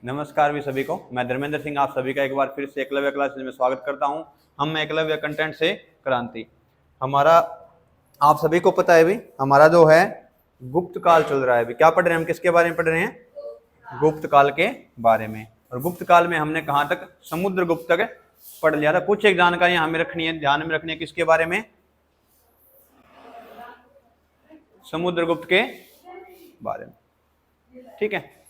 नमस्कार भी सभी को। मैं धर्मेंद्र सिंह आप सभी का एक बार फिर से एकलव्य क्लासेज में स्वागत करता हूं। हम एकलव्य कंटेंट से क्रांति। हमारा आप सभी को पता है भी हमारा जो है गुप्त काल चल रहा है। अभी क्या पढ़ रहे हैं हम? किसके बारे में पढ़ रहे हैं? गुप्त काल के बारे में। और गुप्त काल में हमने कहां तक? समुद्रगुप्त तक पढ़ लिया था। कुछ एक जानकारियां हमें रखनी है, ध्यान में रखनी है। किसके बारे में? समुद्रगुप्त के बारे में। ठीक है।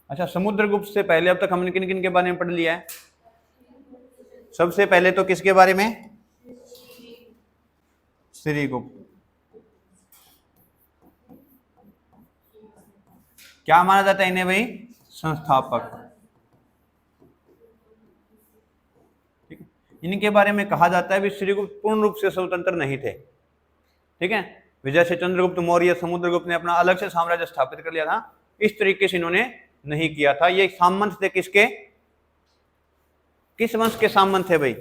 अच्छा, समुद्रगुप्त से पहले अब तक हमने किन किन के बारे में पढ़ लिया है? सबसे पहले तो किसके बारे में? श्रीगुप्त। क्या माना जाता है इन्हें भाई? संस्थापक। ठीक है। इनके बारे में कहा जाता है भी श्रीगुप्त पूर्ण रूप से स्वतंत्र नहीं थे। ठीक है। विजय से चंद्रगुप्त मौर्य, समुद्रगुप्त ने अपना अलग से साम्राज्य स्थापित कर लिया था। इस तरीके से इन्होंने नहीं किया था। ये सामंत थे किसके? किस वंश के सामंत थे भाई?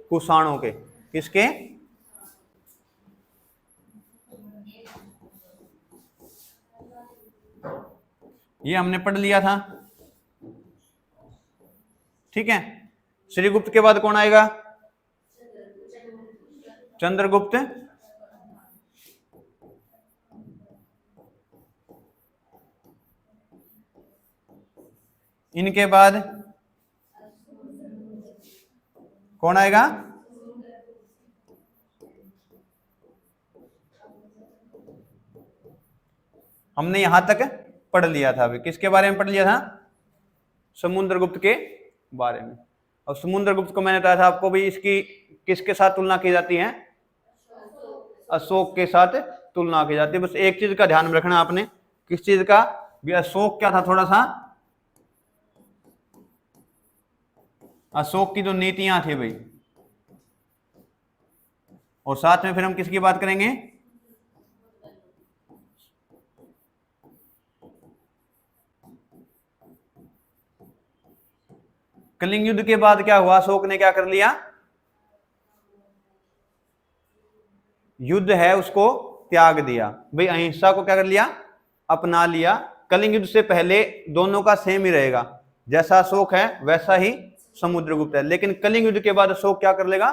कुषाणों के। किसके? ये हमने पढ़ लिया था। ठीक है। श्रीगुप्त के बाद कौन आएगा? चंद्रगुप्त। इनके बाद कौन आएगा? हमने यहां तक पढ़ लिया था। अभी किसके बारे में पढ़ लिया था? समुद्रगुप्त के बारे में। और समुद्रगुप्त को मैंने बताया था आपको भी, इसकी किसके साथ तुलना की जाती है? अशोक के साथ तुलना की जाती है। बस एक चीज का ध्यान रखना आपने। किस चीज का? भी अशोक क्या था? थोड़ा सा अशोक की जो नीतियां थी भाई। और साथ में फिर हम किसकी बात करेंगे? कलिंग युद्ध के बाद क्या हुआ? अशोक ने क्या कर लिया? युद्ध है उसको त्याग दिया भाई। अहिंसा को क्या कर लिया? अपना लिया। कलिंग युद्ध से पहले दोनों का सेम ही रहेगा। जैसा अशोक है वैसा ही समुद्रगुप्त है। लेकिन कलिंग युद्ध के बाद अशोक क्या कर लेगा?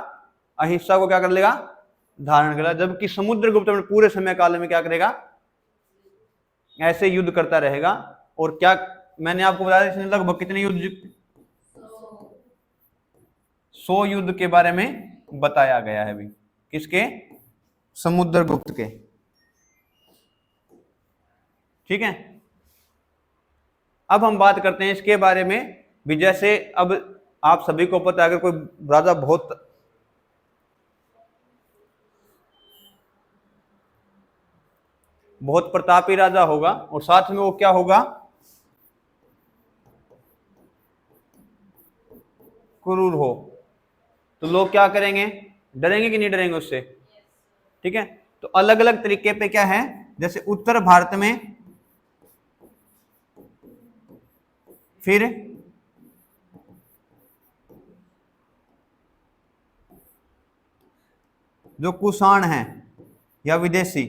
अहिंसा को क्या कर लेगा? धारण करेगा। जबकि समुद्रगुप्त अपने पूरे समय काल में क्या करेगा? ऐसे युद्ध करता रहेगा। और क्या मैंने आपको बताया इसने लगभग कितने युद्ध? 100 युद्ध के बारे में बताया गया है भी। किसके? समुद्रगुप्त के। ठीक है। अब हम बात करते हैं इसके बारे में भी। जैसे अब आप सभी को पता है, अगर कोई राजा बहुत प्रतापी राजा होगा और साथ में वो क्या होगा? क्रूर हो, तो लोग क्या करेंगे? डरेंगे कि नहीं डरेंगे उससे? ठीक है। तो अलग अलग तरीके पे क्या है, जैसे उत्तर भारत में फिर जो कुषाण हैं या विदेशी,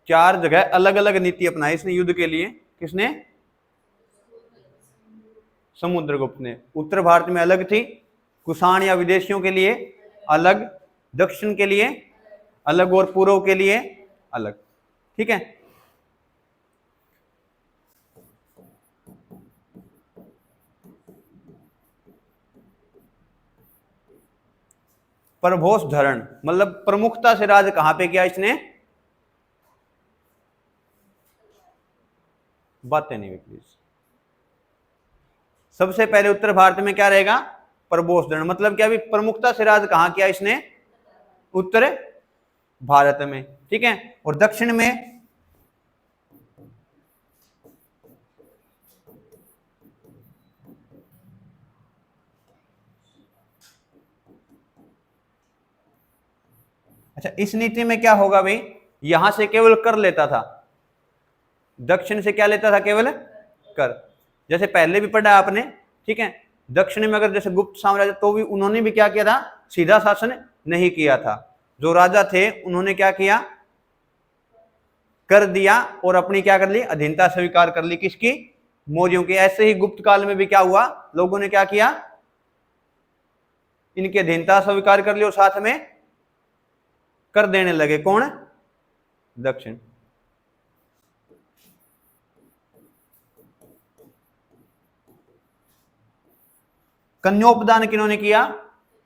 चार जगह अलग अलग नीति अपनाई इसने युद्ध के लिए। किसने? समुद्रगुप्त ने। उत्तर भारत में अलग थी, कुषाण या विदेशियों के लिए अलग, दक्षिण के लिए अलग और पूर्व के लिए अलग। ठीक है। प्रभोष धरण मतलब प्रमुखता से राज कहां पे किया इसने? बातें नहीं प्लीज। सबसे पहले उत्तर भारत में क्या रहेगा? प्रभोष धरण मतलब क्या? भी प्रमुखता से राज कहां किया इसने? उत्तर भारत में। ठीक है। और दक्षिण में अच्छा, इस नीति में क्या होगा भाई, यहां से केवल कर लेता था, दक्षिण से क्या लेता था, केवल कर। जैसे पहले भी पढ़ा आपने, ठीक है, दक्षिण में अगर जैसे गुप्त साम्राज्य, तो भी उन्होंने भी क्या किया था, सीधा शासन नहीं किया था। जो राजा थे उन्होंने क्या किया, कर दिया और अपनी क्या कर ली, अधीनता स्वीकार कर ली, किसकी, मौर्यों की। ऐसे ही गुप्त काल में भी क्या हुआ, लोगों ने क्या किया, इनकी अधीनता स्वीकार कर ली और साथ में कर देने लगे। कौन, दक्षिण। कन्योपदान किन्होंने किया,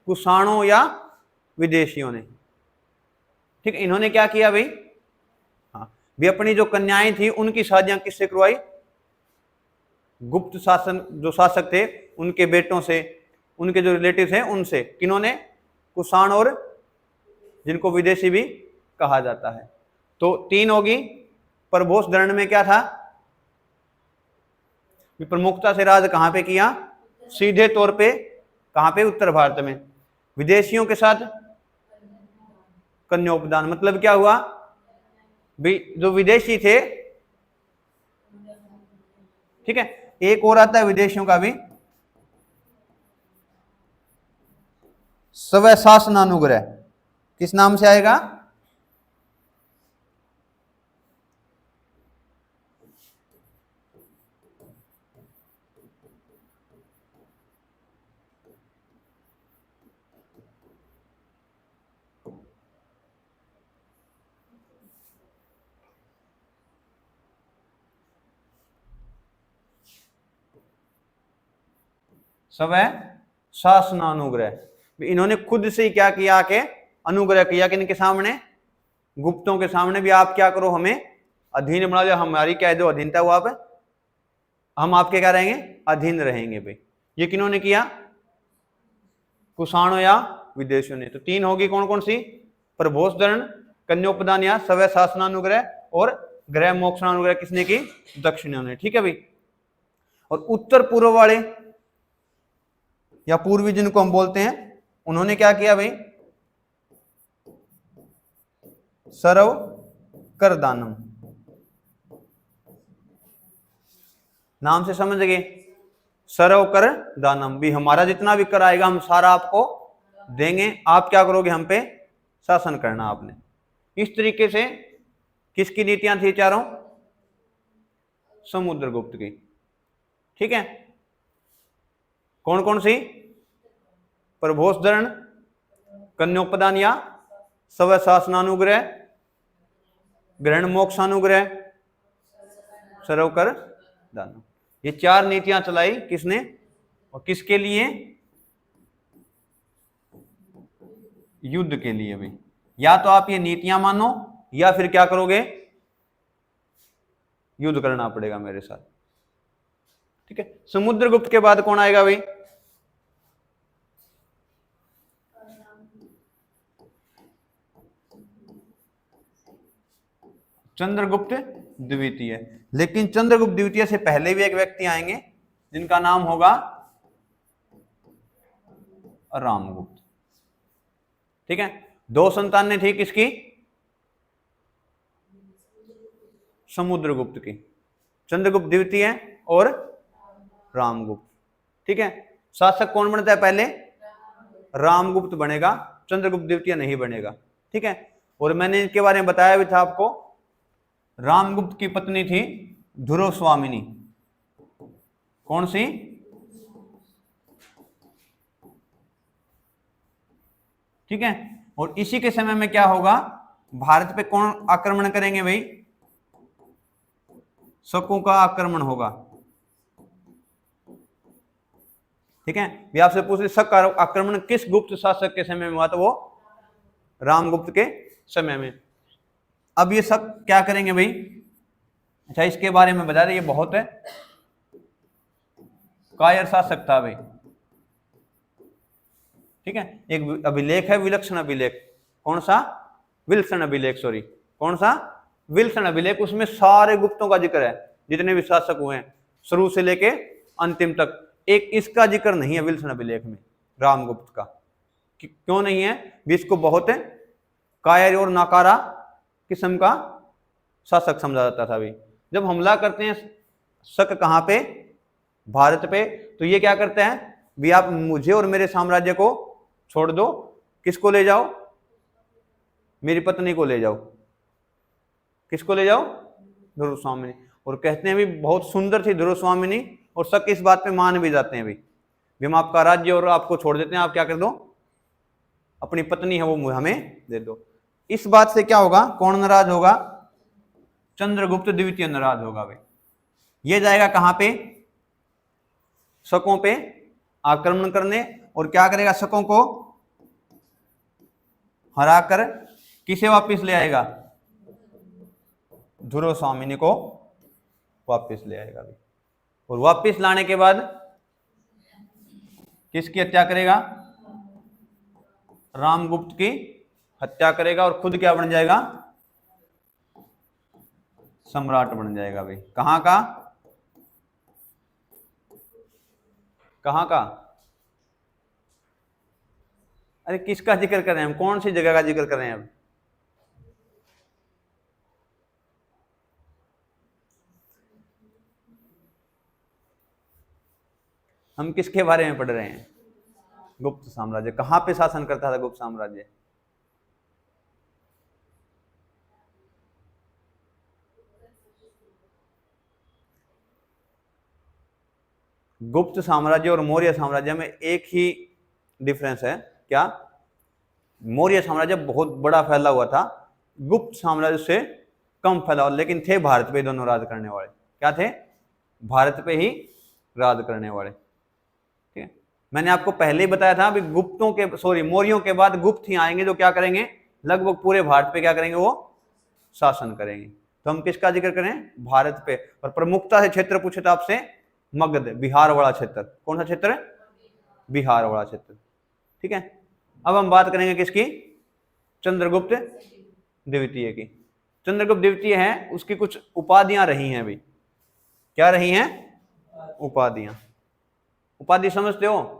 कुषाणों या विदेशियों ने। ठीक है, इन्होंने क्या किया भाई, हाँ, भी अपनी जो कन्याएं थी उनकी शादियां किससे करवाई, गुप्त शासन जो शासक थे उनके बेटों से, उनके जो रिलेटिव हैं उनसे। किन्होंने, कुषाण और जिनको विदेशी भी कहा जाता है। तो 3 होगी। प्रभोष दरण में क्या था, प्रमुखता से राज कहां पे किया, सीधे तौर पे कहां पे, उत्तर भारत में। विदेशियों के साथ कन्योपदान, मतलब क्या हुआ, जो विदेशी थे, ठीक है, एक और आता है विदेशियों का भी, स्वशासनानुग्रह। किस नाम से आएगा, स्वशासनानुग्रह। इन्होंने खुद से ही क्या किया, के अनुग्रह किया कि इनके सामने, गुप्तों के सामने भी, आप क्या करो, हमें अधीन बना लो, हमारी क्या है जो अधीनता हुआ, आप, हम आपके क्या रहेंगे, अधीन रहेंगे भाई। ये किन्होंने किया, कुषाणों या विदेशियों ने। तो 3 होगी, कौन कौन सी, प्रभोष दरण, कन्योपदान या स्वशासनानुग्रह, और गृह मोक्षानुग्रह किसने की, दक्षिणियों ने। ठीक है भाई। और उत्तर पूर्व वाले या पूर्वी जिनको हम बोलते हैं, उन्होंने क्या किया भाई, सर्व कर दानम, नाम से समझ गए, सर्व कर दानम, भी हमारा जितना भी कर आएगा हम सारा आपको देंगे, आप क्या करोगे, हम पे शासन करना आपने। इस तरीके से किसकी नीतियां थी, चारों, समुद्रगुप्त की। ठीक है, कौन कौन सी, प्रभोष दरण, कन्योपदान या स्वशासनानुग्रह, ग्रहण मोक्षानुग्रह, सर्व कर दानम। ये 4 नीतियां चलाई किसने, और किसके लिए, युद्ध के लिए भी। या तो आप ये नीतियां मानो, या फिर क्या करोगे, युद्ध करना पड़ेगा मेरे साथ। ठीक है, समुद्रगुप्त के बाद कौन आएगा भाई, चंद्रगुप्त द्वितीय। लेकिन चंद्रगुप्त द्वितीय से पहले भी एक व्यक्ति आएंगे जिनका नाम होगा रामगुप्त। ठीक है, 2 संतानें थी किसकी, समुद्रगुप्त की, चंद्रगुप्त द्वितीय और रामगुप्त। ठीक है, शासक कौन बनता है, पहले रामगुप्त बनेगा, चंद्रगुप्त द्वितीय नहीं बनेगा। ठीक है, और मैंने इनके बारे में बताया भी था आपको, रामगुप्त की पत्नी थी ध्रुव स्वामिनी। कौन सी, ठीक है, और इसी के समय में क्या होगा, भारत पे कौन आक्रमण करेंगे भाई, शकों का आक्रमण होगा। ठीक है, भी आपसे पूछ रहे शक आक्रमण किस गुप्त शासक के समय में हुआ, तो वो रामगुप्त के समय में। अब ये शक क्या करेंगे भाई, अच्छा इसके बारे में बता रहे, ये बहुत है कायर शासक था भाई। ठीक है, एक अभिलेख है विलक्षण अभिलेख, कौन सा, विल्सन अभिलेख, सॉरी कौन सा, विल्सन अभिलेख। उसमें सारे गुप्तों का जिक्र है, जितने भी शासक हुए हैं शुरू से लेके अंतिम तक। एक इसका जिक्र नहीं है विल्सन अभिलेख में, रामगुप्त का। क्यों नहीं है भी, इसको बहुत कायर और नाकारा किस्म का शासक समझा जाता था। अभी जब हमला करते हैं शक कहाँ पे, भारत पे, तो ये क्या करते हैं भी आप मुझे और मेरे साम्राज्य को छोड़ दो, किसको ले जाओ, मेरी पत्नी को ले जाओ। किसको ले जाओ, ध्रुव स्वामिनी। और कहते हैं भी बहुत सुंदर थी ध्रुव स्वामिनी, और शक इस बात पे मान भी जाते हैं भी हम आपका राज्य और आपको छोड़ देते हैं, आप क्या कर दो, अपनी पत्नी है वो हमें दे दो। इस बात से क्या होगा, कौन नाराज होगा, चंद्रगुप्त द्वितीय नाराज होगा भाई। ये जाएगा कहां पे, शकों पे आक्रमण करने, और क्या करेगा, शकों को हराकर किसे वापस ले आएगा, ध्रुव स्वामिनी को वापस ले आएगा भाई। और वापस लाने के बाद किसकी हत्या करेगा, रामगुप्त की हत्या करेगा, और खुद क्या बन जाएगा, सम्राट बन जाएगा भाई। कहां का, कहां का, अरे किसका जिक्र कर रहे हैं हम, कौन सी जगह का जिक्र कर रहे हैं अब, हम किसके बारे में पढ़ रहे हैं, गुप्त साम्राज्य। कहां पे शासन करता था गुप्त साम्राज्य, गुप्त साम्राज्य और मौर्य साम्राज्य में एक ही डिफरेंस है, क्या, मौर्य साम्राज्य बहुत बड़ा फैला हुआ था, गुप्त साम्राज्य से कम फैला हुआ, लेकिन थे भारत पे दोनों राज करने वाले, क्या थे, भारत पे ही राज करने वाले। ठीक है, मैंने आपको पहले ही बताया था अभी गुप्तों के, सॉरी मौर्यों के बाद गुप्त ही आएंगे जो क्या करेंगे, लगभग पूरे भारत पे क्या करेंगे, वो शासन करेंगे। तो हम किसका जिक्र करें, भारत पे। और प्रमुखता से क्षेत्र पूछे तो आपसे मगध, बिहार वाला क्षेत्र, कौन सा क्षेत्र, बिहार वाला क्षेत्र। ठीक है, अब हम बात करेंगे किसकी, चंद्रगुप्त द्वितीय की। चंद्रगुप्त द्वितीय है, उसकी कुछ उपाधियां रही हैं अभी, क्या रही हैं, उपाधियां। उपाधि समझते हो,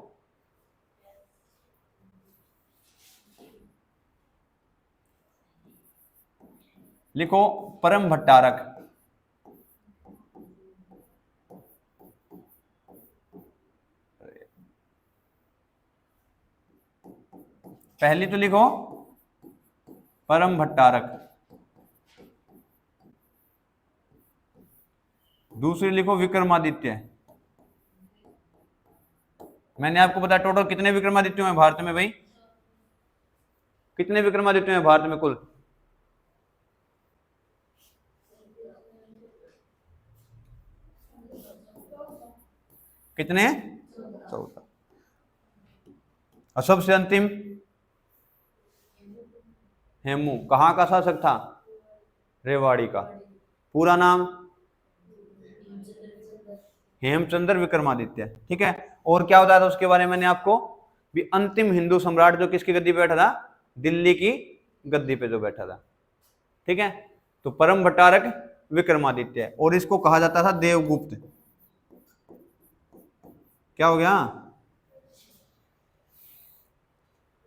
लिखो परम भट्टारक, पहली तो लिखो परम भट्टारक, दूसरी लिखो विक्रमादित्य। मैंने आपको बताया टोटल कितने विक्रमादित्य हैं भारत में भाई, कितने विक्रमादित्य हैं भारत में कुल, कितने, 14। और सबसे अंतिम हेमू, कहां का शासक था, रेवाड़ी का, पूरा नाम हेमचंद्र विक्रमादित्य। ठीक है, और क्या होता था उसके बारे में मैंने आपको भी, अंतिम हिंदू सम्राट जो किसकी गद्दी पे बैठा था, दिल्ली की गद्दी पे जो बैठा था। ठीक है, तो परम भट्टारक विक्रमादित्य, और इसको कहा जाता था देवगुप्त। क्या हो गया,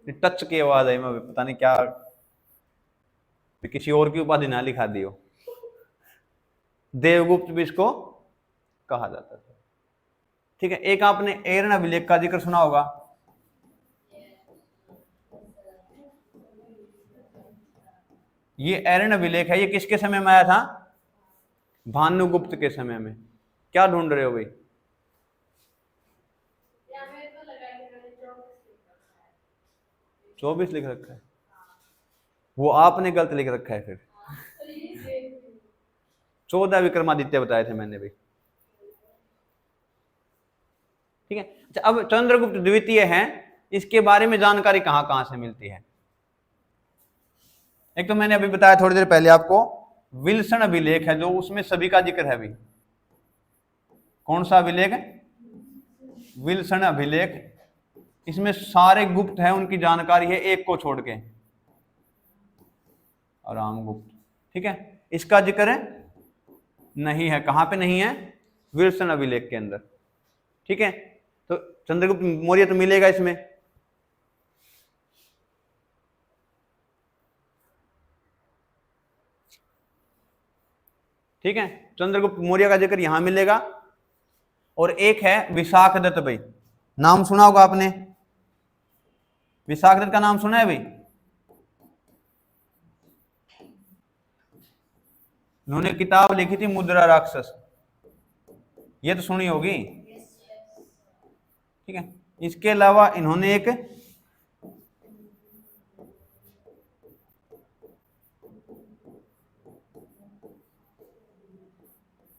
टच की आवाज आई, मैं पता नहीं क्या, किसी और की उपाधि ना लिखा दी हो। देवगुप्त भी इसको कहा जाता था। ठीक है, एक आपने एरन अभिलेख का जिक्र सुना होगा, ये एरन अभिलेख है, ये किसके समय में आया था, भानुगुप्त के समय में। क्या ढूंढ रहे हो भाई, 24 लिख रखा है, वो आपने गलत लिख रखा है फिर, 14 विक्रमादित्य बताए थे मैंने भी। ठीक है, अच्छा अब चंद्रगुप्त द्वितीय है, इसके बारे में जानकारी कहां कहां से मिलती है। एक तो मैंने अभी बताया थोड़ी देर पहले आपको, विल्सन अभिलेख है जो, उसमें सभी का जिक्र है अभी। कौन सा अभिलेख, विल्सन अभिलेख, इसमें सारे गुप्त है उनकी जानकारी है, एक को छोड़ के, रामगुप्त। ठीक है, इसका जिक्र नहीं है, कहां पे नहीं है, विल्सन अभिलेख के अंदर। ठीक है, तो चंद्रगुप्त मौर्य तो मिलेगा इसमें। ठीक है, चंद्रगुप्त मौर्य का जिक्र यहां मिलेगा। और एक है विशाखदत्त भाई, नाम सुना होगा आपने, विशाखदत्त का नाम सुना है भाई? उन्होंने किताब लिखी थी मुद्रा राक्षस, ये तो सुनी होगी। ठीक है, इसके अलावा इन्होंने एक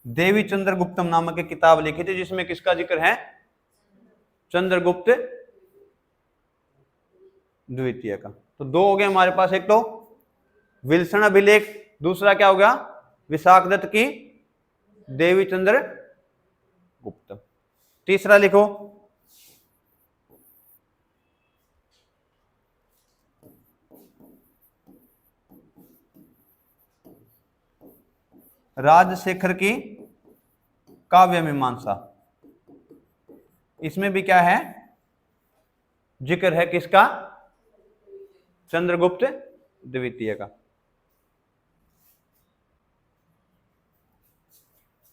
देवी चंद्रगुप्तम नामक एक किताब लिखी थी, जिसमें किसका जिक्र है? चंद्रगुप्त द्वितीय का। तो दो हो गए हमारे पास, एक तो विल्सन अभिलेख, दूसरा क्या हो गया? विशाखदत्त की देवी चंद्रगुप्त। तीसरा लिखो, राजशेखर की काव्य मीमांसा। इसमें भी क्या है? जिक्र है किसका? चंद्रगुप्त द्वितीय का।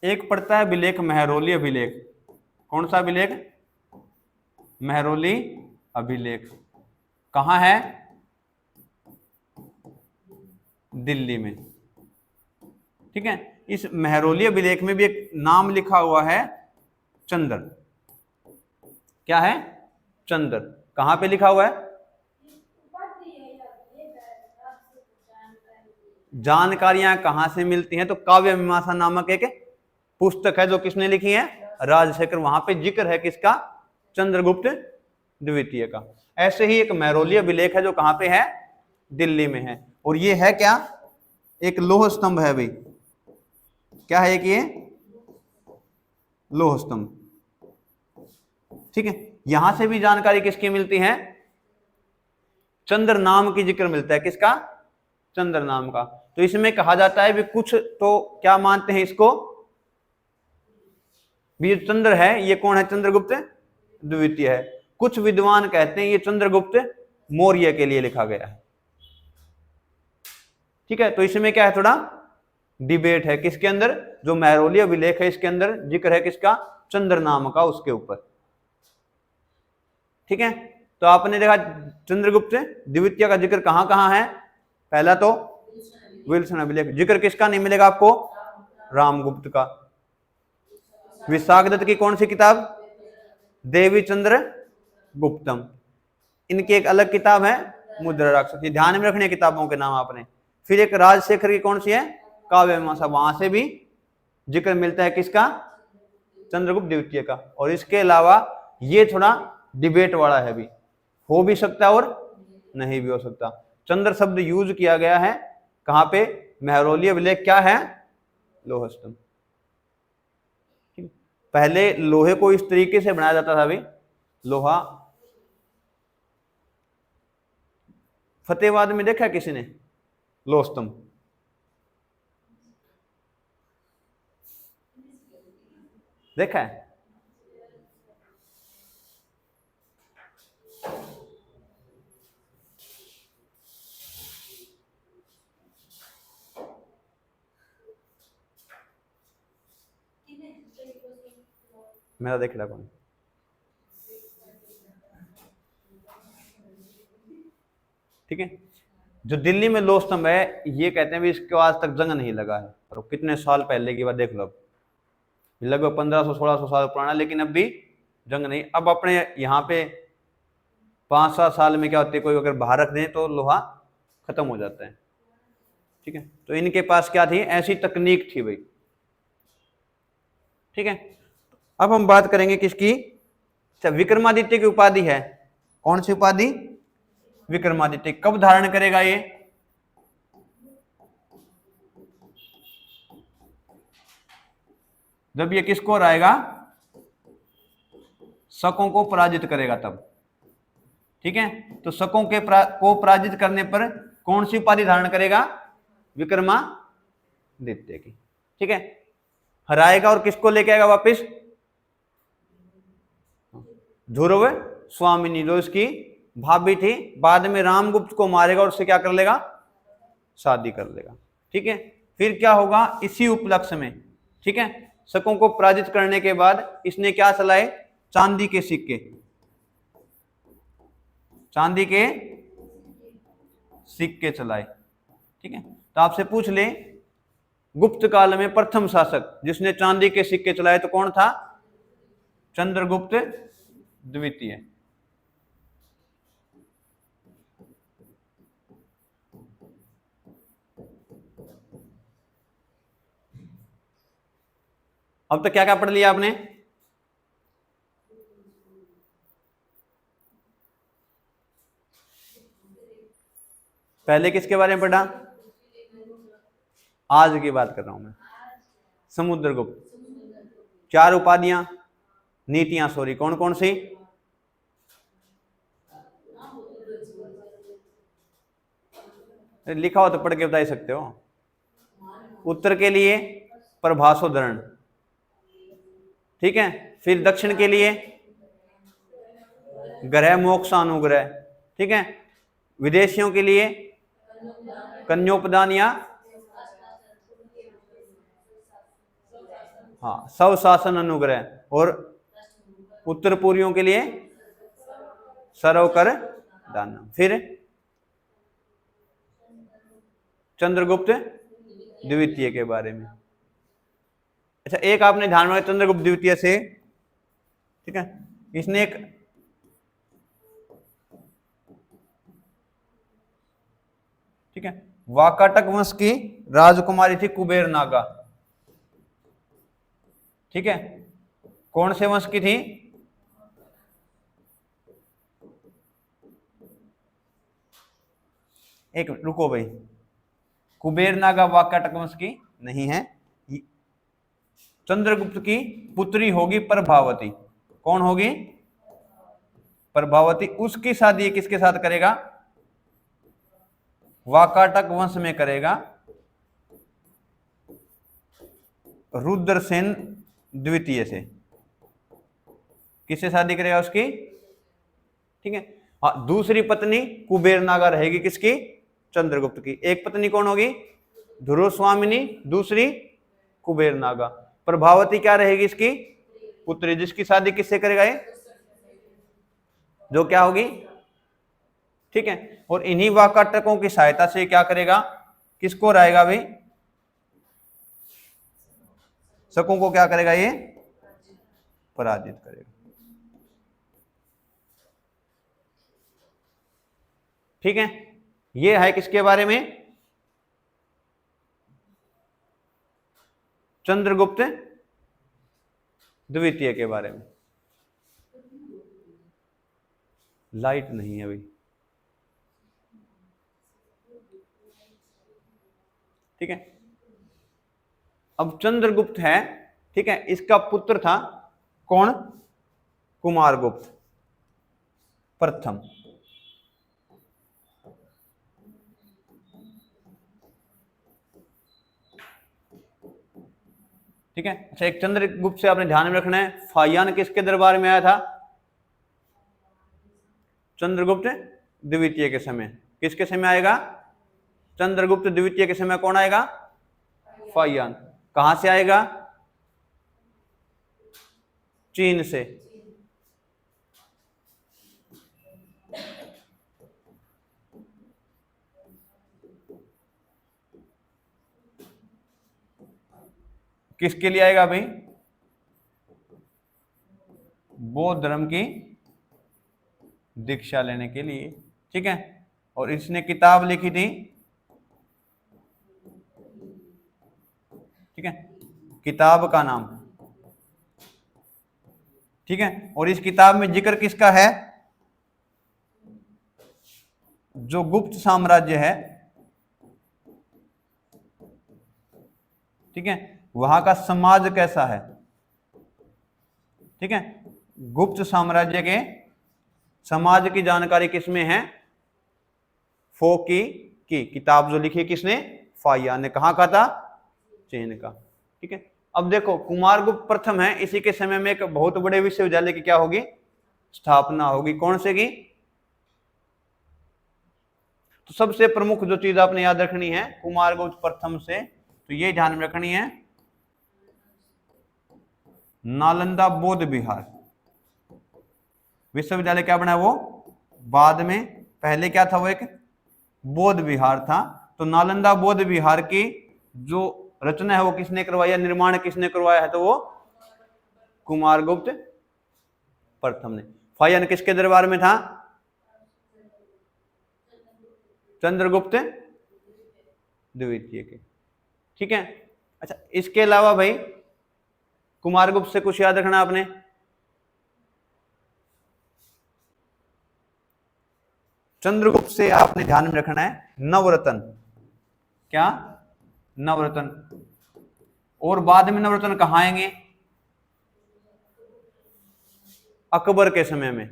एक पड़ता है अभिलेख मेहरौली अभिलेख। कौन सा अभिलेख? मेहरौली अभिलेख। कहां है? दिल्ली में। ठीक है, इस मेहरौली अभिलेख में भी एक नाम लिखा हुआ है, चंद्र। क्या है? चंद्र। कहां पे लिखा हुआ है? जानकारियां कहां से मिलती हैं? तो काव्य मीमांसा नामक एक पुस्तक है, जो किसने लिखी है? राजशेखर। वहां पे जिक्र है किसका? चंद्रगुप्त द्वितीय का। ऐसे ही एक मेहरौली अभिलेख है, जो कहां पे है? दिल्ली में है। और ये है क्या? एक लौह स्तंभ है भाई। क्या है? एक ये लौह स्तंभ। ठीक है, यहां से भी जानकारी किसकी मिलती है? चंद्र नाम की जिक्र मिलता है। किसका? चंद्र नाम का। तो इसमें कहा जाता है भी कुछ तो क्या मानते हैं इसको, भी ये चंद्र है, ये कौन है? चंद्रगुप्त द्वितीय है। कुछ विद्वान कहते हैं ये चंद्रगुप्त मौर्य के लिए लिखा गया है। ठीक है, तो इसमें क्या है? थोड़ा डिबेट है किसके अंदर? जो मेहरौली अभिलेख है इसके अंदर जिक्र है किसका? चंद्र नाम का, उसके ऊपर। ठीक है, तो आपने देखा चंद्रगुप्त द्वितीय का जिक्र कहां कहां है? पहला तो विल्सन अभिलेख। जिक्र किसका नहीं मिलेगा आपको? रामगुप्त का। विशाखदत्त की कौन सी किताब? देवी चंद्र गुप्तम। इनकी एक अलग किताब है मुद्रा राक्षस। ये ध्यान में रखने किताबों के नाम आपने। फिर एक राजशेखर की कौन सी है? काव्य मीमांसा। वहां से भी जिक्र मिलता है किसका? चंद्रगुप्त द्वितीय का। और इसके अलावा ये थोड़ा डिबेट वाला है, भी हो भी सकता है और नहीं भी हो सकता। चंद्र शब्द यूज किया गया है कहां पे? मेहरौली अभिलेख। क्या है? लौह स्तंभ। पहले लोहे को इस तरीके से बनाया जाता था भाई, लोहा। फतेहाबाद में देखा किसी ने लौह स्तंभ? देखा है? मेरा देख रहा कौन? ठीक है, जो दिल्ली में लौह स्तंभ है, ये कहते हैं भी इसको आज तक जंग नहीं लगा है। और कितने साल पहले की बात देख लो, लगभग 1500-1600 साल पुराना, लेकिन अब भी जंग नहीं। अब अपने यहाँ पे 5-7 साल में क्या होती है, कोई अगर बाहर रख दें तो लोहा खत्म हो जाता है। ठीक है, तो इनके पास क्या थी? ऐसी तकनीक थी भाई। ठीक है, अब हम बात करेंगे किसकी? विक्रमादित्य की उपाधि है। कौन सी उपाधि? विक्रमादित्य। कब धारण करेगा ये? जब ये किसको हराएगा? शकों को पराजित करेगा तब। ठीक है, तो शकों के को पराजित करने पर कौन सी उपाधि धारण करेगा? विक्रमादित्य की। ठीक है, हराएगा और किसको लेके आएगा वापिस? ध्रुव स्वामिनी, जो इसकी भाभी थी। बाद में रामगुप्त को मारेगा और उससे क्या कर लेगा? शादी कर लेगा। ठीक है, फिर क्या होगा, इसी उपलक्ष्य में, ठीक है, शकों को पराजित करने के बाद इसने क्या चलाए, चांदी के सिक्के, चांदी के सिक्के चलाए, ठीक है। तो आपसे पूछ ले, गुप्त काल में प्रथम शासक जिसने चांदी के सिक्के चलाए तो कौन था, चंद्रगुप्त द्वितीय। अब तक क्या क्या पढ़ लिया आपने, पहले किसके बारे में पढ़ा, आज की बात कर रहा हूं मैं, समुद्रगुप्त। 4 उपाधियां, नीतियां, सॉरी, कौन कौन सी, लिखा हो तो पढ़ के बता ही सकते हो। उत्तर के लिए प्रभासोदरण, ठीक है, फिर दक्षिण के लिए ग्रह मोक्षानुग्रह, ठीक है, विदेशियों के लिए कन्योपदान या हाँ सब शासन अनुग्रह, और उत्तर पूर्वियों के लिए सरोकर दान। फिर चंद्रगुप्त द्वितीय के बारे में। अच्छा, एक आपने ध्यान में चंद्रगुप्त द्वितीय से, ठीक है, इसने एक ठीक है, वाकाटक वंश की राजकुमारी थी कुबेर नागा, ठीक है, कौन से वंश की थी, एक रुको भाई, कुबेर नागा वाकाटक वंश की नहीं है, चंद्रगुप्त की पुत्री होगी प्रभावती, कौन होगी, प्रभावती। उसकी शादी किसके साथ करेगा, वाकाटक वंश में करेगा, रुद्रसेन द्वितीय से। किससे शादी करेगा उसकी, ठीक है। हाँ, दूसरी पत्नी कुबेर नागा रहेगी किसकी, चंद्रगुप्त की। एक पत्नी कौन होगी, ध्रुव स्वामिनी, दूसरी कुबेर नागा। प्रभावती क्या रहेगी इसकी पुत्री, जिसकी शादी किससे करेगा ये, जो क्या होगी, ठीक है। और इन्हीं वाकाटकों की सहायता से क्या करेगा, किसको हराएगा भाई, शकों को क्या करेगा ये, पराजित करेगा, ठीक है। ये है किसके बारे में, चंद्रगुप्त द्वितीय के बारे में। लाइट नहीं है अभी, ठीक है। अब चंद्रगुप्त है, ठीक है, इसका पुत्र था कौन, कुमारगुप्त प्रथम, ठीक है। अच्छा, एक चंद्रगुप्त से आपने ध्यान में रखना है, फाहियान किसके दरबार में आया था, चंद्रगुप्त द्वितीय के समय। किसके समय आएगा, चंद्रगुप्त द्वितीय के समय कौन आएगा, फाहियान। कहां से आएगा, चीन से, किसके लिए आएगा भाई, बौद्ध धर्म की दीक्षा लेने के लिए, ठीक है। और इसने किताब लिखी थी, ठीक है, किताब का नाम, ठीक है। और इस किताब में जिक्र किसका है, जो गुप्त साम्राज्य है, ठीक है, वहां का समाज कैसा है, ठीक है। गुप्त साम्राज्य के समाज की जानकारी किसमें है, फोकी की किताब जो लिखी किसने, फाहियान ने। कहां का था, चीन का, ठीक है। अब देखो, कुमारगुप्त प्रथम है, इसी के समय में एक बहुत बड़े विश्वविद्यालय की क्या होगी, स्थापना होगी। कौन से की, तो सबसे प्रमुख जो चीज आपने याद रखनी है, कुमारगुप्त प्रथम से तो ये ध्यान में रखनी है, नालंदा बौद्ध विहार विश्वविद्यालय क्या बना वो बाद में, पहले क्या था वो एक बौद्ध विहार था। तो नालंदा बौद्ध विहार की जो रचना है वो किसने करवाया, निर्माण किसने करवाया है, तो वो कुमारगुप्त प्रथम ने। फायन किसके दरबार में था, चंद्रगुप्त द्वितीय के। ठीक है। अच्छा, इसके अलावा भाई कुमारगुप्त से कुछ याद रखना आपने, चंद्रगुप्त से आपने ध्यान में रखना है नवरत्न। क्या, नवरत्न। और बाद में नवरत्न कहाँ आएंगे, अकबर के समय में।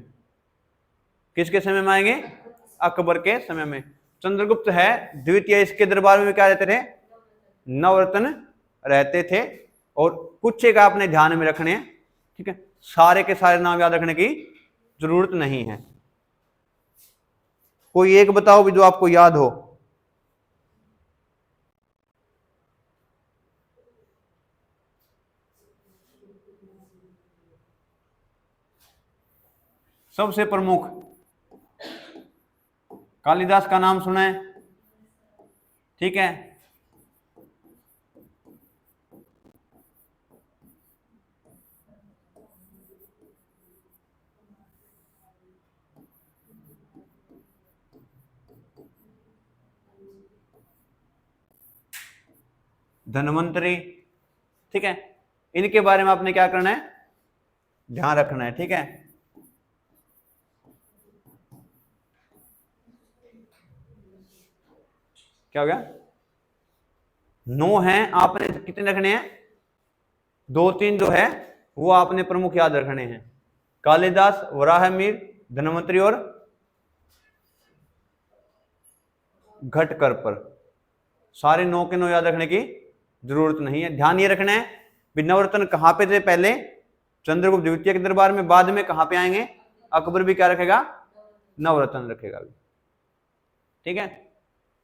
किसके समय में आएंगे, अकबर के समय में। चंद्रगुप्त है द्वितीय, इसके दरबार में क्या रहते थे, नवरत्न रहते थे। और कुछ एक आपने ध्यान में रखने हैं, ठीक है, सारे के सारे नाम याद रखने की जरूरत नहीं है। कोई एक बताओ भी जो आपको याद हो। सबसे प्रमुख कालिदास का नाम सुना है, ठीक है। धन्वंतरी, ठीक है। इनके बारे में आपने क्या करना है, ध्यान रखना है, ठीक है। क्या हो गया, 9 हैं, आपने कितने रखने हैं, 2-3 जो है वो आपने प्रमुख याद रखने हैं, कालिदास, वराहमिहिर, धन्वंतरी और घटकर पर। सारे 9 के 9 याद रखने की जरूरत नहीं है। ध्यान ये रखना है कि नवरत्न कहां पे थे, पहले चंद्रगुप्त द्वितीय के दरबार में, बाद में कहां पे आएंगे, अकबर भी क्या रखेगा, नवरत्न रखेगा, ठीक है।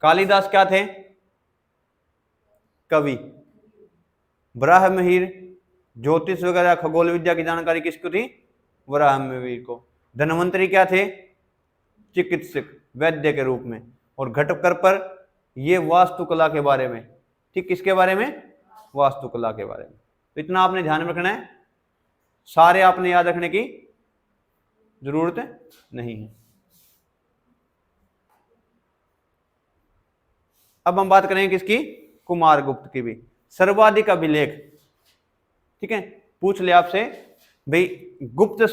कालिदास क्या थे, कवि। वराहमिहिर ज्योतिष वगैरह खगोल विद्या की जानकारी किसको थी, वराहमिहिर को। धन्वंतरी क्या थे, चिकित्सक, वैद्य के रूप में। और घटकर पर ये वास्तुकला के बारे में, ठीक, किसके बारे में, वास्तुकला के बारे में। तो इतना आपने ध्यान में रखना है, सारे आपने याद रखने की जरूरत नहीं है। अब हम बात करेंगे किसकी, कुमारगुप्त की भी। सर्वाधिक अभिलेख, ठीक है, पूछ ले आपसे भाई गुप्त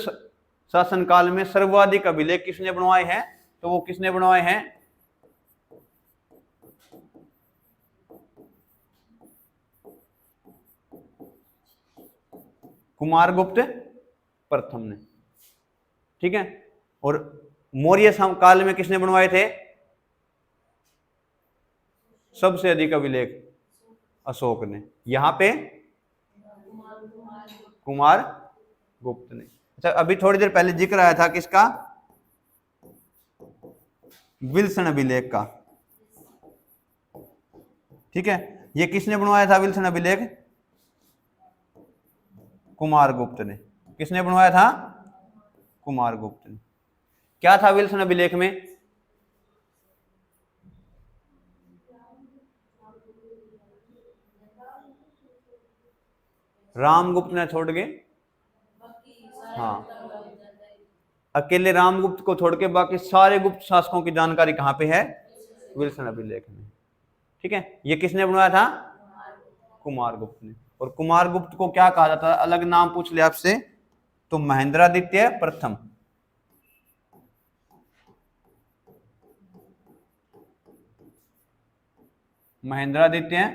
शासन काल में सर्वाधिक अभिलेख किसने बनवाए हैं, तो वो किसने बनवाए हैं, कुमारगुप्त प्रथम ने, ठीक है। और मौर्य काल में किसने बनवाए थे, सबसे अधिक अभिलेख अशोक ने, यहां पे कुमार गुप्त ने। अच्छा, अभी थोड़ी देर पहले जिक्र आया था किसका, विल्सन अभिलेख का, ठीक है। ये किसने बनवाया था विल्सन अभिलेख, कुमारगुप्त ने। किसने बनवाया था, कुमारगुप्त ने। क्या था विल्सन अभिलेख में, रामगुप्त ने छोड़ के, हाँ, अकेले रामगुप्त को छोड़ के बाकी सारे गुप्त शासकों की जानकारी कहां पे है, विल्सन अभिलेख में, ठीक है। ये किसने बनवाया था, कुमारगुप्त ने। और कुमारगुप्त को क्या कहा जाता है, अलग नाम पूछ ले आपसे तो महेंद्रादित्य प्रथम, महेंद्रादित्य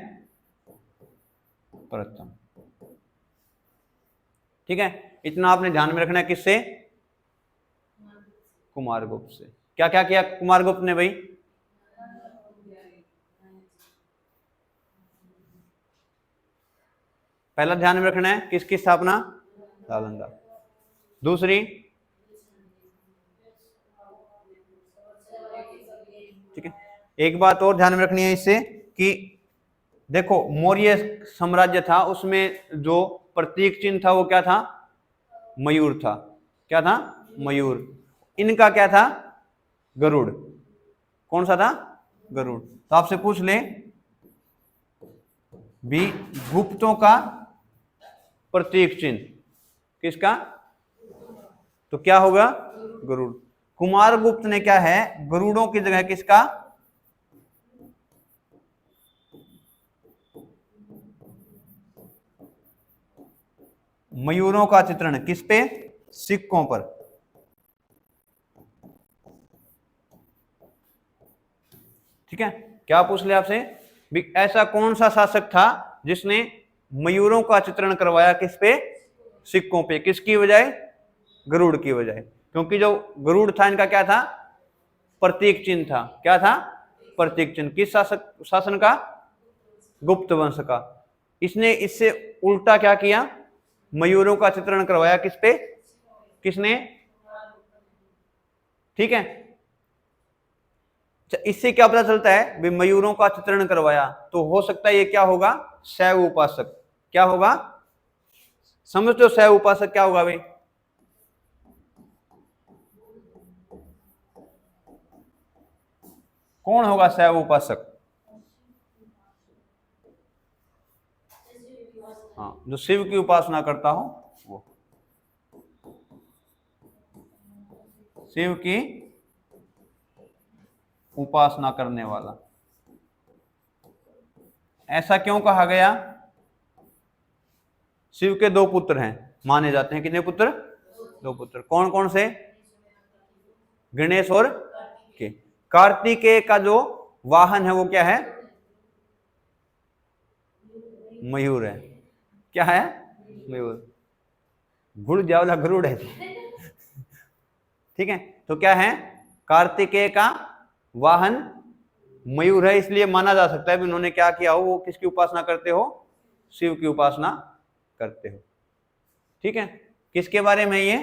प्रथम, ठीक है। इतना आपने ध्यान में रखना है, किससे, कुमारगुप्त से। क्या क्या किया कुमारगुप्त ने भाई, पहला ध्यान में रखना है किसकी स्थापना, नालंदा। दूसरी, ठीक है, एक बात और ध्यान में रखनी है इससे कि देखो मौर्य साम्राज्य था, उसमें जो प्रतीक चिन्ह था वो क्या था? मयूर था। क्या था? मयूर। इनका क्या था? गरुड़। कौन सा था? गरुड़। तो आपसे पूछ ले भी गुप्तों का प्रतीक चिन्ह किसका? तो क्या होगा? गरुड़। कुमारगुप्त ने क्या है, गरुड़ों की जगह किसका? मयूरों का चित्रण किस पे? सिक्कों पर। ठीक है, क्या पूछ लिया आपसे भी ऐसा कौन सा शासक था जिसने मयूरों का चित्रण करवाया किस पे? सिक्कों पे। किसकी बजाय? गरुड़ की बजाय। क्योंकि जो गरुड़ था इनका क्या था? प्रतीक चिन्ह था। क्या था? प्रतीक चिन्ह। किस शासक शासन का? गुप्त वंश का। इसने इससे उल्टा क्या किया? मयूरों का चित्रण करवाया किस पे? किसने? ठीक है, इससे क्या पता चलता है भी मयूरों का चित्रण करवाया, तो हो सकता है ये क्या होगा? शैव उपासक। क्या होगा? समझते हो शैव उपासक क्या होगा भाई? कौन होगा शैव उपासक? हाँ, जो शिव की उपासना करता हो वो। शिव की उपासना करने वाला। ऐसा क्यों कहा गया? शिव के दो पुत्र हैं माने जाते हैं। कितने पुत्र? दो पुत्र। कौन कौन से? गणेश और के। कार्तिकेय का जो वाहन है वो क्या है? मयूर है। क्या है? मयूर। घुड़ जावला गरुड़ है। ठीक है, तो क्या है? कार्तिकेय का वाहन मयूर है, इसलिए माना जा सकता है भी उन्होंने क्या किया हो, वो किसकी उपासना करते हो? शिव की उपासना करते हो। ठीक है, किसके बारे में ये?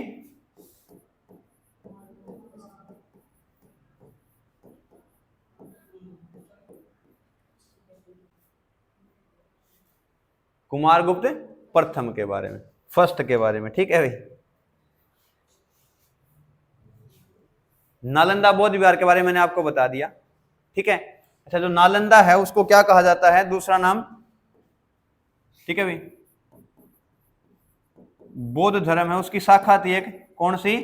कुमारगुप्त प्रथम के बारे में, फर्स्ट के बारे में। ठीक है भाई। नालंदा बौद्ध विहार के बारे में मैंने आपको बता दिया। ठीक है, अच्छा जो नालंदा है उसको क्या कहा जाता है दूसरा नाम? ठीक है भाई, बौद्ध धर्म है उसकी शाखा थी एक, कौन सी?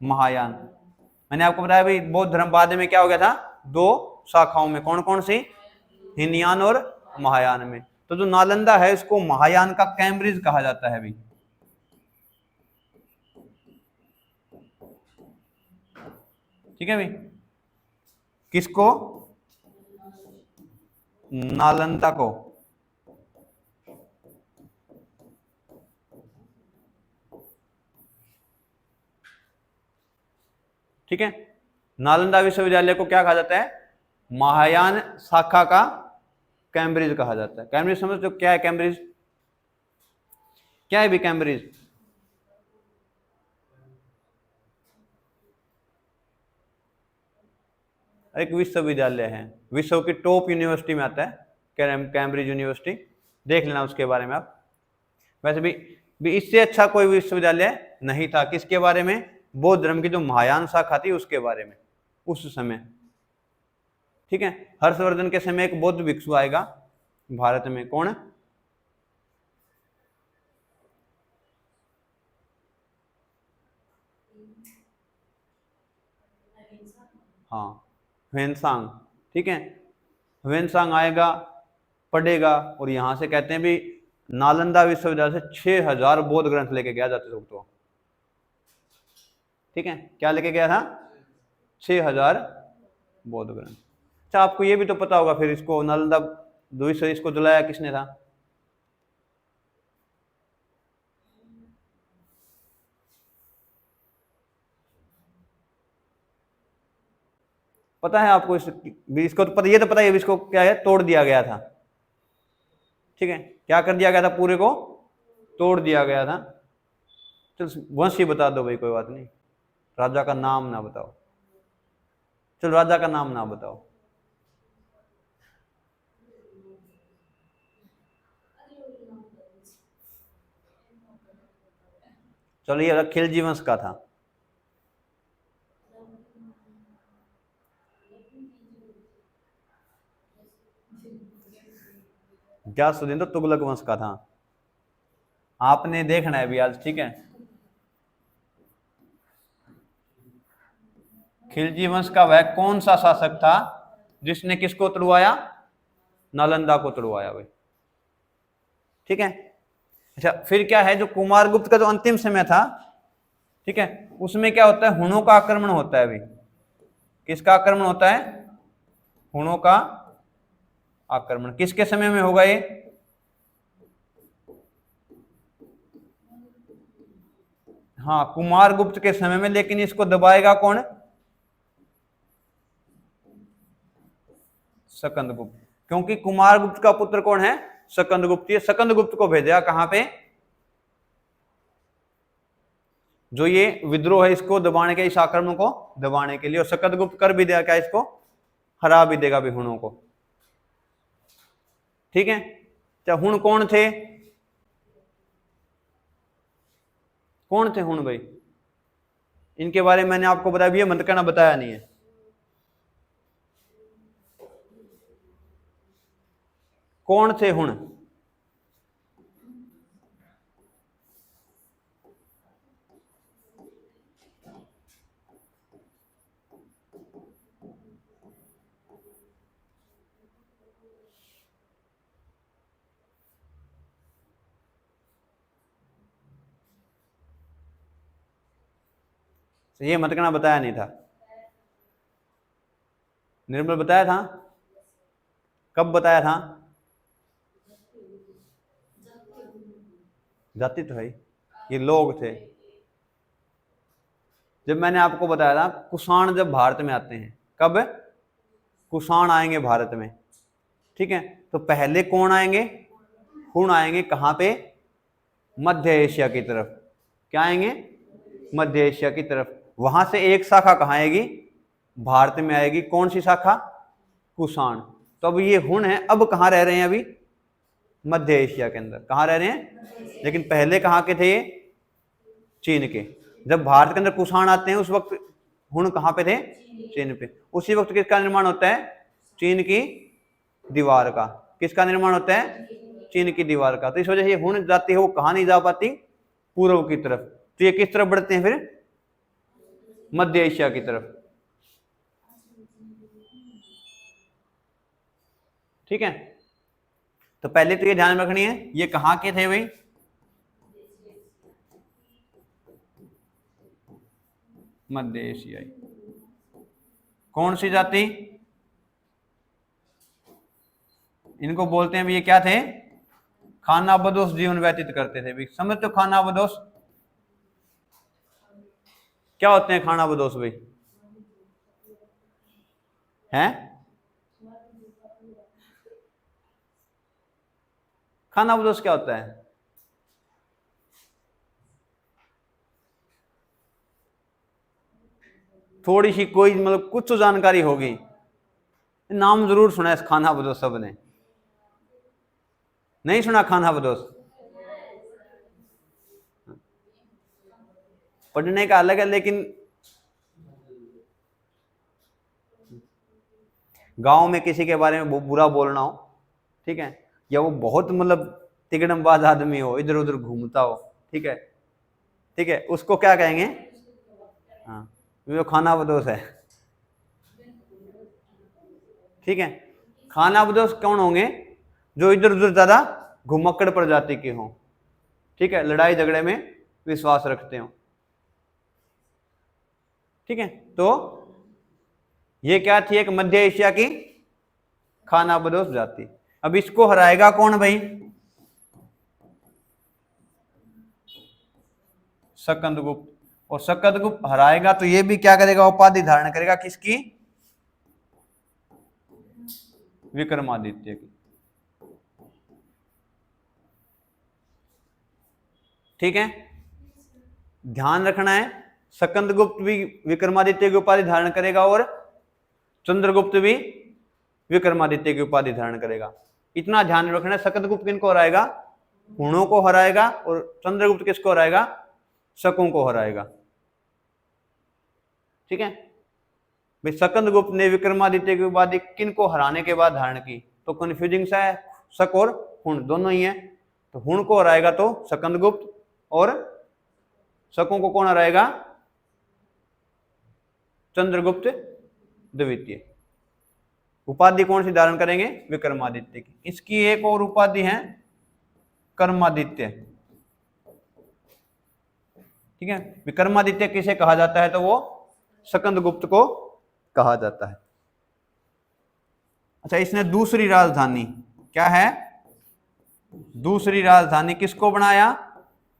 महायान। मैंने आपको बताया भाई बौद्ध धर्म बाद में क्या हो गया था? दो शाखाओं में। कौन कौन सी? हीनयान और महायान में। तो जो नालंदा है इसको महायान का कैम्ब्रिज कहा जाता है भाई। ठीक है भाई, किसको? नालंदा को। ठीक है, नालंदा विश्वविद्यालय को क्या कहा जाता है? महायान शाखा का कैम्ब्रिज कहा जाता है। कैम्ब्रिज समझते हो क्या है? कैम्ब्रिज क्या है भी? कैम्ब्रिज एक विश्वविद्यालय है, विश्व की टॉप यूनिवर्सिटी में आता है कैम्ब्रिज यूनिवर्सिटी। देख लेना उसके बारे में आप। वैसे भी इससे अच्छा कोई विश्वविद्यालय नहीं था। किसके बारे में? बौद्ध धर्म की जो महायान शाखा थी उसके बारे में उस समय। ठीक है, हर्षवर्धन के समय एक बौद्ध भिक्षु आएगा भारत में। कौन? हाँ, ह्वेनसांग। ठीक है, ह्वेनसांग आएगा, पढ़ेगा, और यहां से कहते हैं भी नालंदा विश्वविद्यालय से 6000 बौद्ध ग्रंथ लेके गया जाते थे तो। ठीक है, क्या लेके गया था? 6000 बौद्ध ग्रंथ। अच्छा, आपको ये भी तो पता होगा फिर इसको नालंदा विश्व इसको जलाया किसने था? पता है आपको? इसको तो पता, ये तो पता है इसको क्या है, तोड़ दिया गया था। ठीक है, क्या कर दिया गया था? पूरे को तोड़ दिया गया था। चल वंश ही बता दो भाई, कोई बात नहीं, राजा का नाम ना बताओ। चलो राजा का नाम ना बताओ। चलो ये खिलजी वंश का था। गयासुद्दीन तो तुगलक वंश का था। आपने देखना है अभी आज, ठीक है। खिलजी वंश का वह कौन सा शासक था जिसने किसको तुड़वाया? नालंदा को तुड़वाया भाई, ठीक है। अच्छा, फिर क्या है, जो कुमारगुप्त का जो अंतिम समय था, ठीक है, उसमें क्या होता है, हुणों का आक्रमण होता है भाई। किसका आक्रमण होता है? हुणों का आक्रमण। किसके समय में होगा ये? हाँ, कुमारगुप्त के समय में, लेकिन इसको दबाएगा कौन? सकंदगुप्त। क्योंकि कुमारगुप्त का पुत्र कौन है? सकंदगुप्त। ये सकंदगुप्त को भेजा कहां पे? जो ये विद्रोह है इसको दबाने के, इस आक्रमण को दबाने के लिए। और सकंदगुप्त कर भी देगा क्या? इसको हरा भी देगा भी हुणों को, ठीक है। क्या हुण कौन थे? कौन थे हुण भाई? इनके बारे में मैंने आपको बताया भी है, मत कहना बताया नहीं है। कौन थे हुण? ये मत कहना बताया नहीं था। निर्मल बताया था? कब बताया था? जाति तो है, ये लोग थे। जब मैंने आपको बताया था कुषाण जब भारत में आते हैं, कब कुषाण आएंगे भारत में, ठीक है, तो पहले कौन आएंगे? हुण आएंगे। कहां पे? मध्य एशिया की तरफ। क्या आएंगे? मध्य एशिया की तरफ। वहां से एक शाखा कहां आएगी? भारत में आएगी। कौन सी शाखा? कुषाण। तो अब ये हुण है, अब कहां रह रहे हैं? अभी मध्य एशिया के अंदर। कहां रह रहे हैं? लेकिन पहले कहां के थे ये? चीन के। जब भारत के अंदर कुषाण आते हैं उस वक्त हुण कहां पे थे? चीन पे। उसी वक्त किसका निर्माण होता है? चीन की दीवार का। किसका निर्माण होता है? चीन की दीवार का। तो इस वजह से ये हुण जाती है, वो कहां नहीं जा पाती? पूर्व की तरफ। तो ये किस तरफ बढ़ते हैं फिर? मध्य एशिया की तरफ, ठीक है। तो पहले तो ये ध्यान रखनी है, ये कहां के थे भाई? मध्य एशियाई। कौन सी जाति? इनको बोलते हैं भी, ये क्या थे? खानाबदोश जीवन व्यतीत करते थे भी। समझ तो खानाबदोश क्या होते हैं? खानाबदोश भाई हैं? खानाबदोश क्या होता है? थोड़ी सी कोई मतलब कुछ तो जानकारी होगी, नाम जरूर सुना है इस खानाबदोश। सब ने नहीं सुना खानाबदोश? पढ़ने का अलग है, लेकिन गांव में किसी के बारे में बुरा बोलना हो, ठीक है, या वो बहुत मतलब तिगड़मबाज आदमी हो, इधर उधर घूमता हो, ठीक है, ठीक है, उसको क्या कहेंगे? हाँ, वो खानाबदोश है, ठीक है। खानाबदोश कौन होंगे? जो इधर उधर ज्यादा घुमक्कड़ प्रजाति के हों, ठीक है, लड़ाई झगड़े में विश्वास रखते हो, ठीक है। तो ये क्या थी? एक मध्य एशिया की खानाबदोश जाति। अब इसको हराएगा कौन भाई? सकंदगुप्त। और सकंदगुप्त हराएगा तो ये भी क्या करेगा? उपाधि धारण करेगा किसकी? विक्रमादित्य की, ठीक है। ध्यान रखना है, सकंदगुप्त भी विक्रमादित्य की उपाधि धारण करेगा और चंद्रगुप्त भी विक्रमादित्य की उपाधि धारण करेगा। इतना ध्यान रखना है। सकंदगुप्त किनको हराएगा? हुणों को हराएगा। और चंद्रगुप्त किसको हराएगा? शकों को हराएगा। ठीक है भाई, स्कंदगुप्त ने विक्रमादित्य की उपाधि किन को हराने के बाद धारण की? तो कंफ्यूजिंग सा है, शक और हुण दोनों ही है। तो हुण को हराएगा तो स्कंदगुप्त, और शकों को कौन हराएगा? चंद्रगुप्त द्वितीय। उपाधि कौन सी धारण करेंगे? विक्रमादित्य की। इसकी एक और उपाधि है कर्मादित्य। ठीक है, विक्रमादित्य किसे कहा जाता है? तो वो स्कंदगुप्त को कहा जाता है। अच्छा, इसने दूसरी राजधानी, क्या है? दूसरी राजधानी किसको बनाया?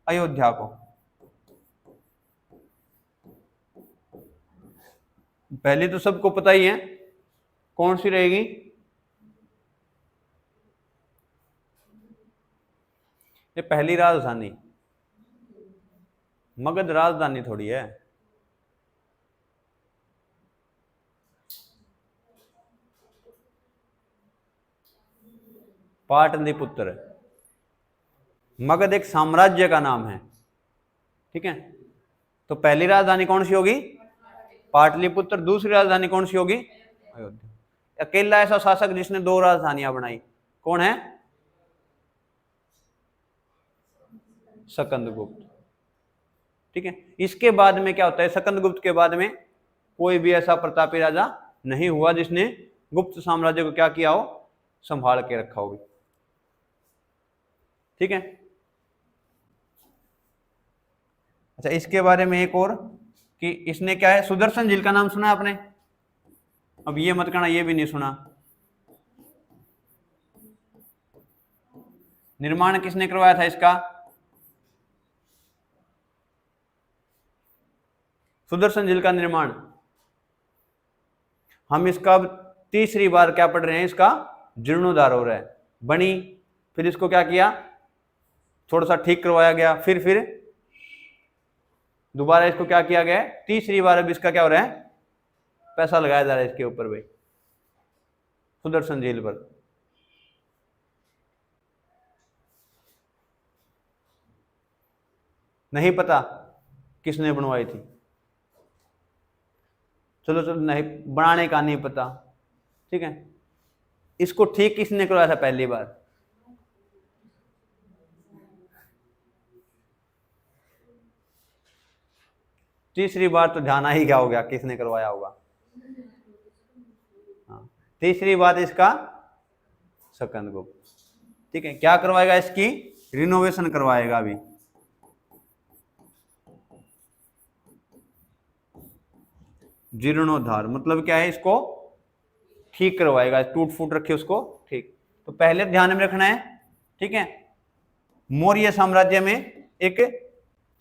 अयोध्या को। पहले तो सबको पता ही है, कौन सी रहेगी? ये पहली राजधानी, मगध राजधानी थोड़ी है। पाटलिपुत्र। मगध एक साम्राज्य का नाम है। ठीक है, तो पहली राजधानी कौन सी होगी? पाटलिपुत्र। दूसरी राजधानी कौन सी होगी? अयोध्या। अकेला ऐसा शासक जिसने दो राजधानियां बनाई, कौन है? स्कंदगुप्त। ठीक है, इसके बाद में क्या होता है? स्कंदगुप्त के बाद में कोई भी ऐसा प्रतापी राजा नहीं हुआ जिसने गुप्त साम्राज्य को क्या किया हो? संभाल के रखा होगी। ठीक है, अच्छा, इसके बारे में एक और कि इसने क्या है? सुदर्शन झील का नाम सुना है आपने? अब ये मत कहना ये भी नहीं सुना। निर्माण किसने करवाया था इसका? सुदर्शन झील का निर्माण हम इसका अब तीसरी बार क्या पढ़ रहे हैं? इसका जीर्णोद्धार हो रहा है। बनी, फिर इसको क्या किया? थोड़ा सा ठीक करवाया गया, फिर दोबारा इसको क्या किया गया? तीसरी बार अब इसका क्या हो रहा है? पैसा लगाया जा रहा है इसके ऊपर भाई, सुदर्शन झील पर। नहीं पता किसने बनवाई थी? चलो नहीं, बनाने का नहीं पता। ठीक है, इसको ठीक किसने करवाया था पहली बार? तीसरी बार तो जाना ही क्या हो गया, किसने करवाया होगा? हाँ, तीसरी बार इसका स्कंदगुप्त। ठीक है, क्या करवाएगा? इसकी रिनोवेशन करवाएगा अभी। जीर्णोद्धार मतलब क्या है? इसको ठीक करवाएगा, टूट फूट रखे उसको ठीक। तो पहले ध्यान में रखना है। ठीक है, मौर्य साम्राज्य में एक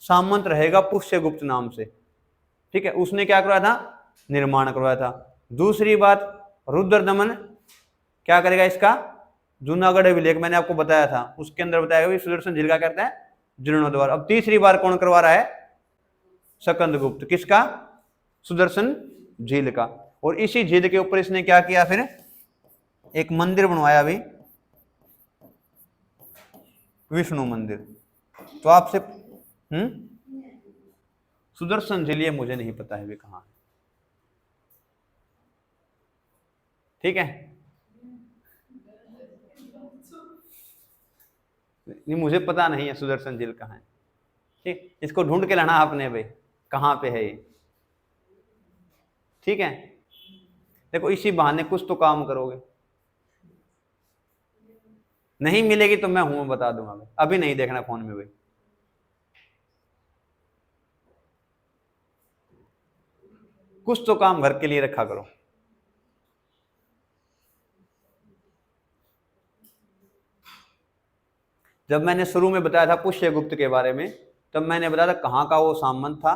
सामंत रहेगा पुष्यगुप्त नाम से। ठीक है, उसने क्या करवाया था? निर्माण करवाया था। दूसरी बात, रुद्रदमन क्या करेगा? इसका जूनागढ़ अभिलेख मैंने आपको बताया था, उसके अंदर बताया गया सुदर्शन झील का कहता है जीर्णोद्धार। अब तीसरी बार कौन करवा रहा है? स्कंदगुप्त। किसका? सुदर्शन झील का। और इसी झील के ऊपर इसने क्या किया? फिर एक मंदिर बनवाया अभी, विष्णु मंदिर। तो आपसे सुदर्शन झील, ये मुझे नहीं पता है वे कहाँ है। ठीक है, नहीं मुझे पता नहीं है सुदर्शन झील कहाँ है। ठीक, इसको ढूंढ के लाना आपने भाई, कहाँ पे है ये। ठीक है, देखो इसी बहाने कुछ तो काम करोगे। नहीं मिलेगी तो मैं हूं बता दूंगा भाई, अभी नहीं देखना फोन में भाई। कुछ तो काम घर के लिए रखा करो। जब मैंने शुरू में बताया था पुष्यगुप्त के बारे में, तब मैंने बताया था कहाँ का वो सामंत था,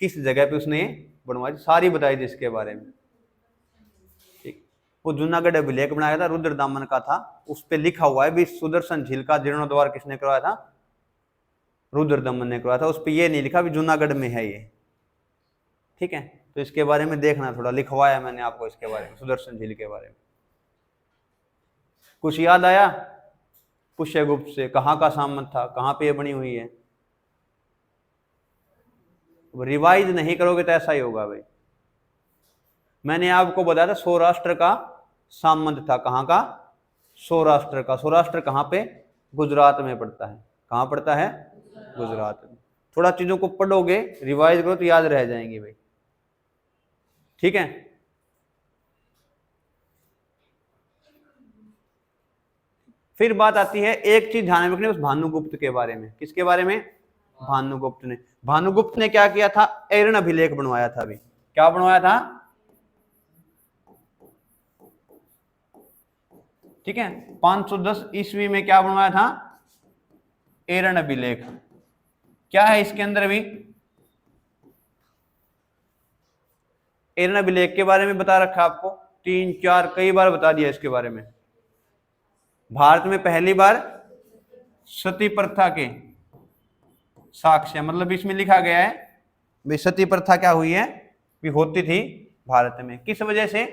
किस जगह पे उसने बनवाई, सारी बताई थी इसके बारे में। ठीक, वो जूनागढ़ अभिलेख बनाया था, रुद्रदामन का था, उस पर लिखा हुआ है भी सुदर्शन झील का जीर्णोद्धार किसने करवाया था? रुद्रदमन ने करवाया था। उस पर यह नहीं लिखा भी जूनागढ़ में है ये। ठीक है, तो इसके बारे में देखना, थोड़ा लिखवाया मैंने आपको इसके बारे में, सुदर्शन झील के बारे में। कुछ याद आया पुष्यगुप्त से? कहाँ का सामंत था, कहाँ पे ये बनी हुई है? रिवाइज नहीं करोगे तो ऐसा ही होगा भाई। मैंने आपको बताया था सौराष्ट्र का सामंत था, कहाँ का? सौराष्ट्र का। सौराष्ट्र कहाँ पे? गुजरात में पड़ता है। कहाँ पड़ता है? गुजरात में। थोड़ा चीजों को पढ़ोगे, रिवाइज करो तो याद रह जाएंगी भाई, ठीक है। फिर बात आती है, एक चीज ध्यान में रखनी उस भानुगुप्त के बारे में। किसके बारे में? भानुगुप्त ने क्या किया था? एरण अभिलेख बनवाया था अभी। क्या बनवाया था? ठीक है, 510 ईस्वी में क्या बनवाया था? एरण अभिलेख। क्या है इसके अंदर? भी एरण अभिलेख के बारे में बता रखा आपको, 3-4 कई बार बता दिया इसके बारे में। भारत में पहली बार सती प्रथा के साक्ष्य, मतलब इसमें लिखा गया है भाई सती प्रथा क्या हुई है, भी होती थी भारत में। किस वजह से?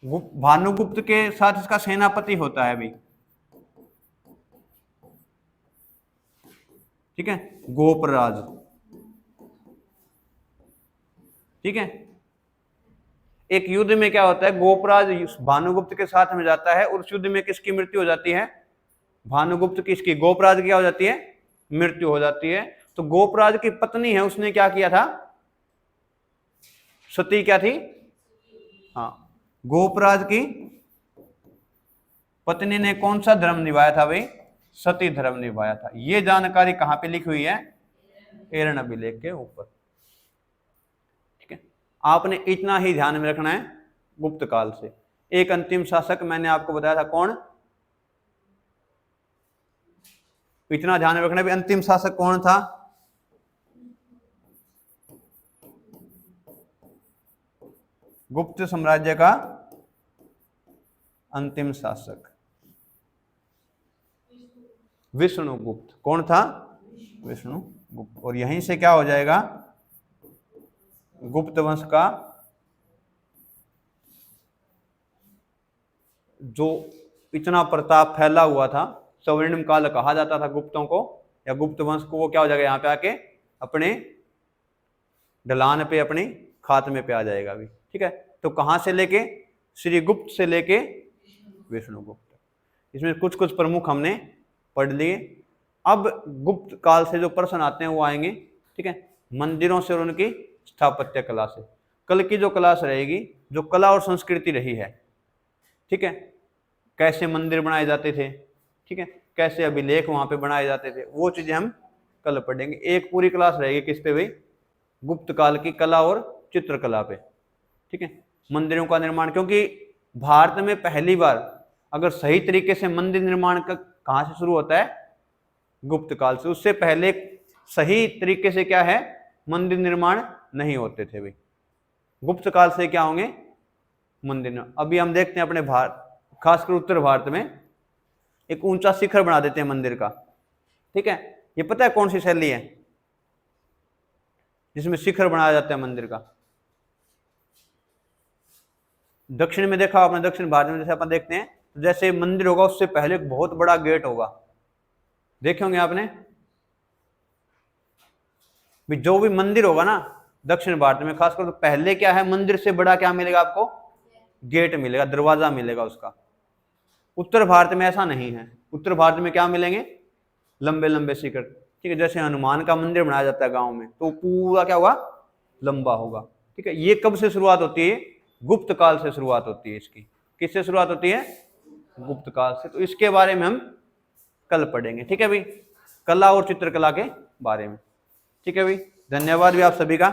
भानुगुप्त के साथ इसका सेनापति होता है भाई, ठीक है, गोपराज, ठीक है। एक युद्ध में क्या होता है, गोपराज भानुगुप्त के साथ में जाता है और उस युद्ध में किसकी मृत्यु हो जाती है? भानुगुप्त की, इसकी, गोपराज की क्या हो जाती है? मृत्यु हो जाती है। तो गोपराज की पत्नी है, उसने क्या किया था? सती क्या थी? हाँ, गोपराज की पत्नी ने कौन सा धर्म निभाया था भाई? सती धर्म निभाया था। ये जानकारी कहां पे लिखी हुई है? एरण अभिलेख के ऊपर, ठीक है। आपने इतना ही ध्यान में रखना है गुप्त काल से। एक अंतिम शासक मैंने आपको बताया था, कौन? इतना ध्यान में रखना भी अंतिम शासक कौन था? गुप्त साम्राज्य का अंतिम शासक विष्णुगुप्त। कौन था? विष्णुगुप्त। और यहीं से क्या हो जाएगा? गुप्त वंश का जो इतना प्रताप फैला हुआ था, स्वर्णिम काल कहा जाता था गुप्तों को या गुप्त वंश को, वो क्या हो जाएगा? यहाँ पे आके अपने ढलान पे, अपनी खात्मे पे आ जाएगा भी, ठीक है। तो कहां से लेके? श्री गुप्त से लेके विष्णुगुप्त। इसमें कुछ कुछ प्रमुख हमने पढ़ लिए। अब गुप्त काल से जो प्रश्न आते हैं वो आएंगे, ठीक है, मंदिरों से और उनकी स्थापत्य कला से। कल की जो क्लास रहेगी, जो कला और संस्कृति रही है, ठीक है, कैसे मंदिर बनाए जाते थे, ठीक है, कैसे अभिलेख वहां पे बनाए जाते थे, वो चीजें हम कल पढ़ेंगे। एक पूरी क्लास रहेगी किस पे भाई? गुप्त काल की कला और चित्रकला पे, ठीक है, मंदिरों का निर्माण। क्योंकि भारत में पहली बार अगर सही तरीके से मंदिर निर्माण का कहां से शुरू होता है? गुप्त काल से। उससे पहले सही तरीके से क्या है? मंदिर निर्माण नहीं होते थे भाई। गुप्त काल से क्या होंगे? मंदिर। अभी हम देखते हैं अपने भारत, खासकर उत्तर भारत में एक ऊंचा शिखर बना देते हैं मंदिर का, ठीक है। ये पता है कौन सी शैली है जिसमें शिखर बनाया जाता है मंदिर का? दक्षिण में देखा आपने, दक्षिण भारत में जैसे अपन देखते हैं, तो जैसे मंदिर होगा उससे पहले एक बहुत बड़ा गेट होगा, देखे होंगे आपने भी। जो भी मंदिर होगा ना दक्षिण भारत में खासकर, तो पहले क्या है? मंदिर से बड़ा क्या मिलेगा आपको? गेट मिलेगा, दरवाजा मिलेगा उसका। उत्तर भारत में ऐसा नहीं है। उत्तर भारत में क्या मिलेंगे? लंबे लंबे शिखर, ठीक है। जैसे हनुमान का मंदिर बनाया जाता है गांव में, तो पूरा क्या होगा? लंबा होगा, ठीक है। ये कब से शुरुआत होती है? गुप्त काल से शुरुआत होती है इसकी। किससे शुरुआत होती है? गुप्त काल से। तो इसके बारे में हम कल पढ़ेंगे, ठीक है भाई, कला और चित्रकला के बारे में, ठीक है भाई। धन्यवाद भी आप सभी का।